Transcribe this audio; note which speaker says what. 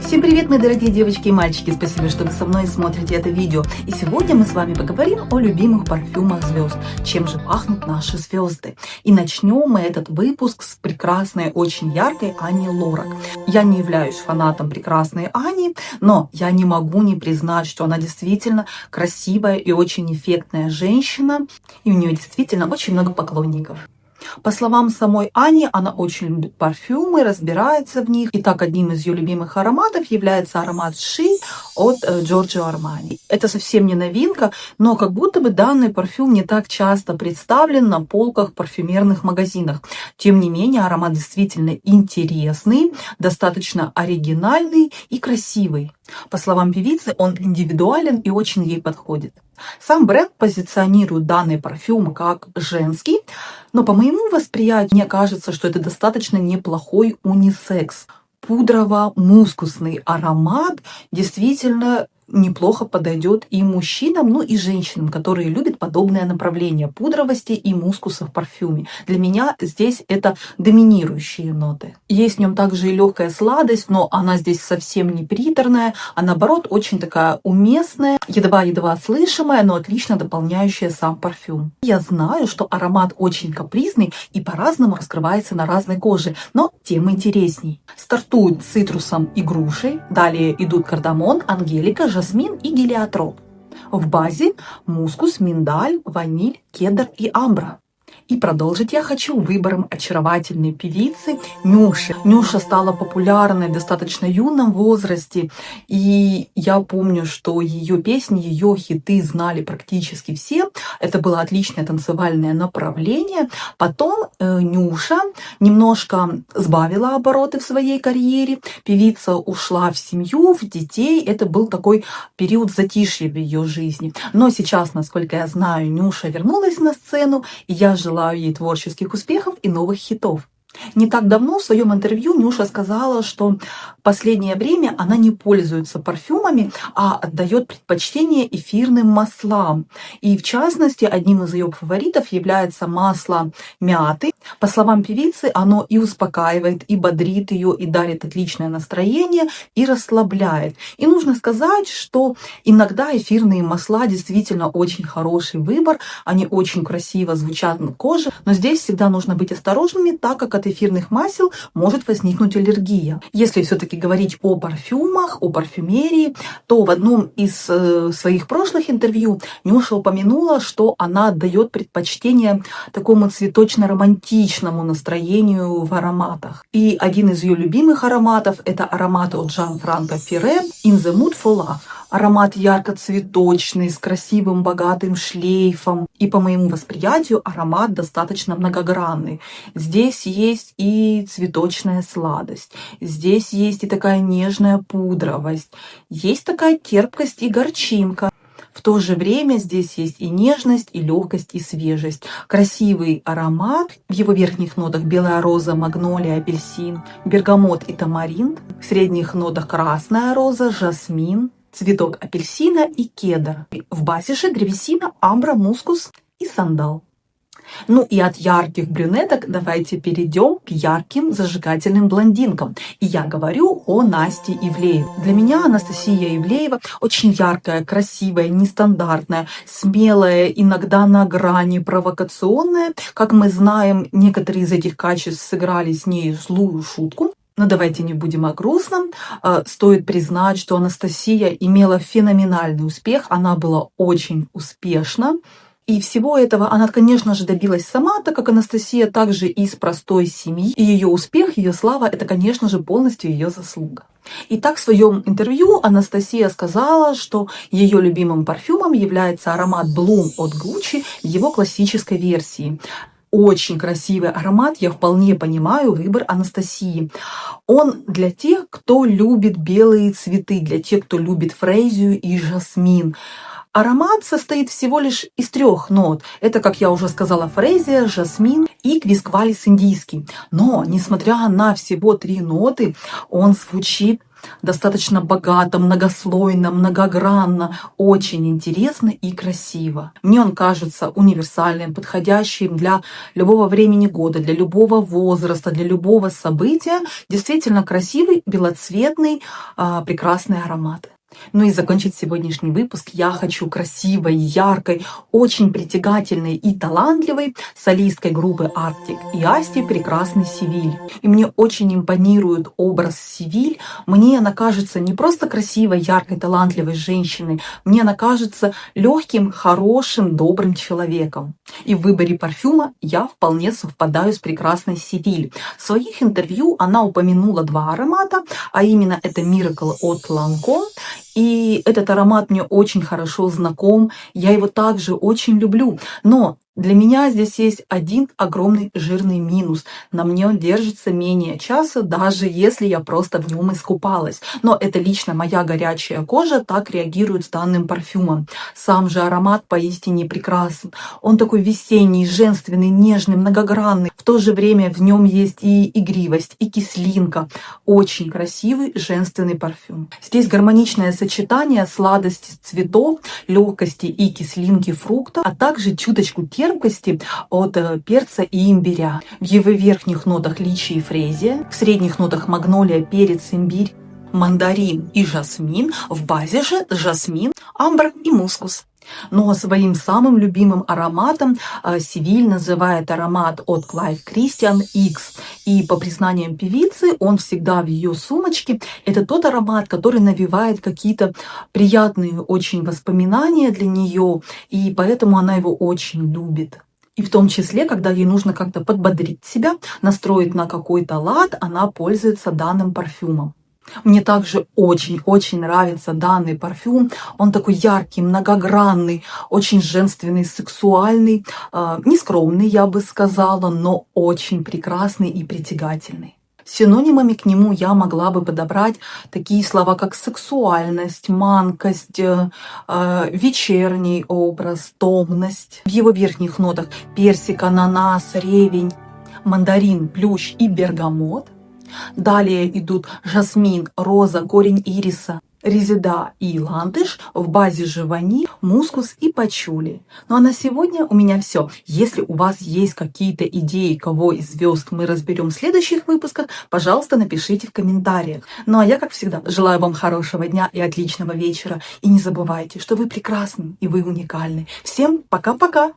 Speaker 1: Всем привет, мои дорогие девочки и мальчики! Спасибо, что вы со мной смотрите это видео. И сегодня мы с вами поговорим о любимых парфюмах звезд. Чем же пахнут наши звезды? И начнем мы этот выпуск с прекрасной, очень яркой Ани Лорак. Я не являюсь фанатом прекрасной Ани, но я не могу не признать, что она действительно красивая и очень эффектная женщина. И у нее действительно очень много поклонников. По словам самой Ани, она очень любит парфюмы, разбирается в них. И так, одним из ее любимых ароматов является аромат She от Giorgio Armani. Это совсем не новинка, но как будто бы данный парфюм не так часто представлен на полках парфюмерных магазинах. Тем не менее, аромат действительно интересный, достаточно оригинальный и красивый. По словам певицы, он индивидуален и очень ей подходит. Сам бренд позиционирует данный парфюм как женский, но по моему восприятию мне кажется, что это достаточно неплохой унисекс. Пудрово-мускусный аромат действительно неплохо подойдет и мужчинам, ну и женщинам, которые любят подобное направление пудровости и мускуса в парфюме. Для меня здесь это доминирующие ноты. Есть в нем также и легкая сладость, но она здесь совсем не приторная, а наоборот очень такая уместная, едва-едва слышимая, но отлично дополняющая сам парфюм. Я знаю, что аромат очень капризный и по-разному раскрывается на разной коже, но тем интересней. Стартует с цитрусом и грушей, далее идут кардамон, ангелика, жасмин и гелиотроп. В базе мускус, миндаль, ваниль, кедр и амбра. И продолжить я хочу выбором очаровательной певицы Нюши. Нюша стала популярной в достаточно юном возрасте, и я помню, что ее песни, ее хиты знали практически все. Это было отличное танцевальное направление. Потом Нюша немножко сбавила обороты в своей карьере. Певица ушла в семью, в детей. Это был такой период затишья в ее жизни. Но сейчас, насколько я знаю, Нюша вернулась на сцену, и я желаю ей творческих успехов и новых хитов. Не так давно в своем интервью Нюша сказала, что в последнее время она не пользуется парфюмами, а отдает предпочтение эфирным маслам. И в частности, одним из ее фаворитов является масло мяты. По словам певицы, оно и успокаивает, и бодрит ее, и дарит отличное настроение, и расслабляет. И нужно сказать, что иногда эфирные масла действительно очень хороший выбор, они очень красиво звучат на коже, но здесь всегда нужно быть осторожными, так как от эфирных масел может возникнуть аллергия. Если все-таки говорить о парфюмах, о парфюмерии, то в одном из своих прошлых интервью Нюша упомянула, что она отдает предпочтение такому цветочно-романтичному настроению в ароматах. И один из ее любимых ароматов — это аромат от Gianfranco Ferré «In the Mood for Love». Аромат ярко-цветочный, с красивым богатым шлейфом. И по моему восприятию аромат достаточно многогранный. Здесь есть и цветочная сладость, здесь есть и такая нежная пудровость, есть такая терпкость и горчинка. В то же время здесь есть и нежность, и легкость, и свежесть. Красивый аромат. В его верхних нотах белая роза, магнолия, апельсин, бергамот и тамарин. В средних нотах красная роза, жасмин, цветок апельсина и кедр. В базе же древесина, амбра, мускус и сандал. Ну и от ярких брюнеток давайте перейдем к ярким зажигательным блондинкам. И я говорю о Насте Ивлеевой. Для меня Анастасия Ивлеева очень яркая, красивая, нестандартная, смелая, иногда на грани, провокационная. Как мы знаем, некоторые из этих качеств сыграли с ней злую шутку. Но давайте не будем о грустном. Стоит признать, что Анастасия имела феноменальный успех. Она была очень успешна. И всего этого она, конечно же, добилась сама, так как Анастасия также из простой семьи. И ее успех, ее слава — это, конечно же, полностью ее заслуга. Итак, в своем интервью Анастасия сказала, что ее любимым парфюмом является аромат Bloom от Gucci в его классической версии. Очень красивый аромат, я вполне понимаю выбор Анастасии. Он для тех, кто любит белые цветы, для тех, кто любит фрезию и жасмин. Аромат состоит всего лишь из 3 нот. Это, как я уже сказала, фрезия, жасмин и квисквалис индийский. Но, несмотря на всего 3 ноты, он звучит достаточно богато, многослойно, многогранно, очень интересно и красиво. Мне он кажется универсальным, подходящим для любого времени года, для любого возраста, для любого события. Действительно красивый, белоцветный, прекрасный аромат. Ну и закончить сегодняшний выпуск я хочу красивой, яркой, очень притягательной и талантливой солисткой группы Arctic и Asti прекрасный Севиль. И мне очень импонирует образ Севиль. Мне она кажется не просто красивой, яркой, талантливой женщиной, мне она кажется легким, хорошим, добрым человеком. И в выборе парфюма я вполне совпадаю с прекрасной Севиль. В своих интервью она упомянула два аромата, а именно это Miracle от Lancôme. И этот аромат мне очень хорошо знаком, я его также очень люблю. Но для меня здесь есть один огромный жирный минус. На мне он держится менее часа, даже если я просто в нем искупалась. Но это лично моя горячая кожа так реагирует с данным парфюмом. Сам же аромат поистине прекрасен. Он такой весенний, женственный, нежный, многогранный. В то же время в нем есть и игривость, и кислинка. Очень красивый женственный парфюм. Здесь гармоничное сочетание сладости цветов, легкости и кислинки фруктов, а также чуточку терпкости от перца и имбиря. В его верхних нотах личи и фрезия, в средних нотах магнолия, перец, имбирь, мандарин и жасмин, в базе же жасмин, амбр и мускус. Но своим самым любимым ароматом Севиль называет аромат от Clive Christian X. И по признаниям певицы, он всегда в ее сумочке. Это тот аромат, который навевает какие-то приятные очень воспоминания для нее, и поэтому она его очень любит. И в том числе, когда ей нужно как-то подбодрить себя, настроить на какой-то лад, она пользуется данным парфюмом. Мне также очень-очень нравится данный парфюм. Он такой яркий, многогранный, очень женственный, сексуальный, нескромный, я бы сказала, но очень прекрасный и притягательный. Синонимами к нему я могла бы подобрать такие слова, как сексуальность, манкость, вечерний образ, томность. В его верхних нотах персик, ананас, ревень, мандарин, плющ и бергамот. Далее идут жасмин, роза, корень ириса, резида и ландыш, в базе же ваниль, мускус и пачули. Ну а на сегодня у меня все. Если у вас есть какие-то идеи, кого из звезд мы разберем в следующих выпусках, пожалуйста, напишите в комментариях. Ну а я, как всегда, желаю вам хорошего дня и отличного вечера. И не забывайте, что вы прекрасны и вы уникальны. Всем пока-пока!